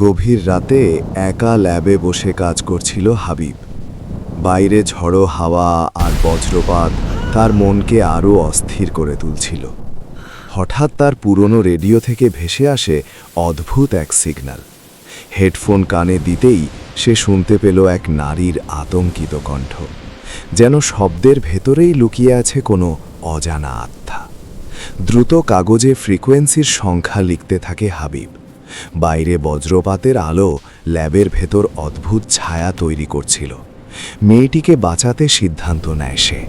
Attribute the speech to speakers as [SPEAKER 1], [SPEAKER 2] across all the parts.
[SPEAKER 1] গভীর রাতে একা ল্যাবে বসে কাজ করছিল হাবিব। বাইরে ঝড়ো হাওয়া আর বজ্রপাত তার মনকে আরও অস্থির করে তুলছিল। হঠাৎ তার পুরনো রেডিও থেকে ভেসে আসে অদ্ভুত এক সিগন্যাল। হেডফোন কানে দিতেই সে শুনতে পেল এক নারীর আতঙ্কিত কণ্ঠ, যেন শব্দের ভেতরেই লুকিয়ে আছে কোনো অজানা আত্মা। দ্রুত কাগজে ফ্রিকোয়েন্সির সংখ্যা লিখতে থাকে হাবিব। বাইরে বজ্রপাতের আলো ল্যাবের ভেতর অদ্ভুত ছায়া তৈরি করছিল। মেয়েটিকে বাঁচাতে সিদ্ধান্ত নেয় সে।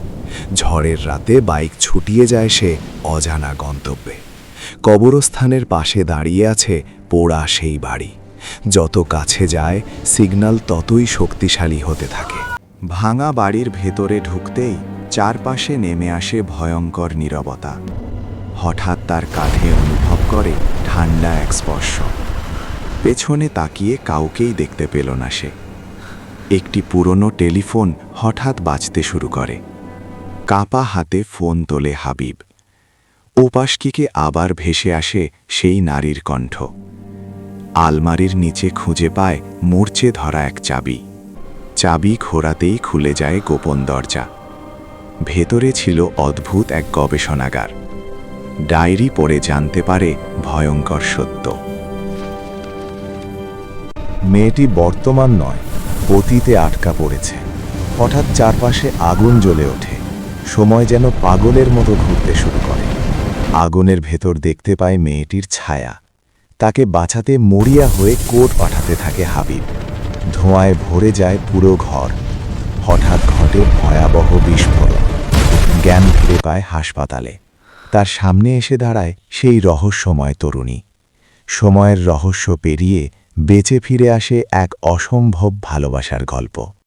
[SPEAKER 1] ঝড়ের রাতে বাইক ছুটিয়ে যায় সে অজানা গন্তব্যে। কবরস্থানের পাশে দাঁড়িয়ে আছে পোড়া সেই বাড়ি। যত কাছে যায় সিগন্যাল ততই শক্তিশালী হতে থাকে।
[SPEAKER 2] ভাঙা বাড়ির ভেতরে ঢুকতেই চারপাশে নেমে আসে ভয়ঙ্কর নীরবতা। হঠাৎ তার কাঁধে অনুভব করে ঠান্ডা এক স্পর্শ। পেছনে তাকিয়ে কাউকেই দেখতে পেল না সে। একটি পুরনো টেলিফোন হঠাৎ বাজতে শুরু করে। কাঁপা হাতে ফোন তোলে হাবিব। ওপাশকিকে আবার ভেসে আসে সেই নারীর কণ্ঠ। আলমারির নিচে খুঁজে পায় মূর্ছে ধরা এক চাবি। চাবি ঘোরাতেই খুলে যায় গোপন দরজা। ভেতরে ছিল অদ্ভুত এক গবেষণাগার। ডায়েরি পড়ে জানতে পারে ভয়ঙ্কর সত্য।
[SPEAKER 1] মেয়েটি বর্তমান নয়, অতীতে আটকা পড়েছে। হঠাৎ চারপাশে আগুন জ্বলে ওঠে। সময় যেন পাগলের মতো ঘুরতে শুরু করে। আগুনের ভেতর দেখতে পায় মেয়েটির ছায়া। তাকে বাঁচাতে মরিয়া হয়ে কোর্ট পাঠাতে থাকে হাবিব। ধোঁয়ায় ভরে যায় পুরো ঘর। হঠাৎ ঘটে ভয়াবহ বিস্ফোরণ। জ্ঞান ফিরে পায় হাসপাতালে। তার সামনে এসে দাঁড়ায় সেই রহস্যময় তরুণী। সময়ের রহস্য পেরিয়ে বেঁচে ফিরে আসে এক অসম্ভব ভালোবাসার গল্প।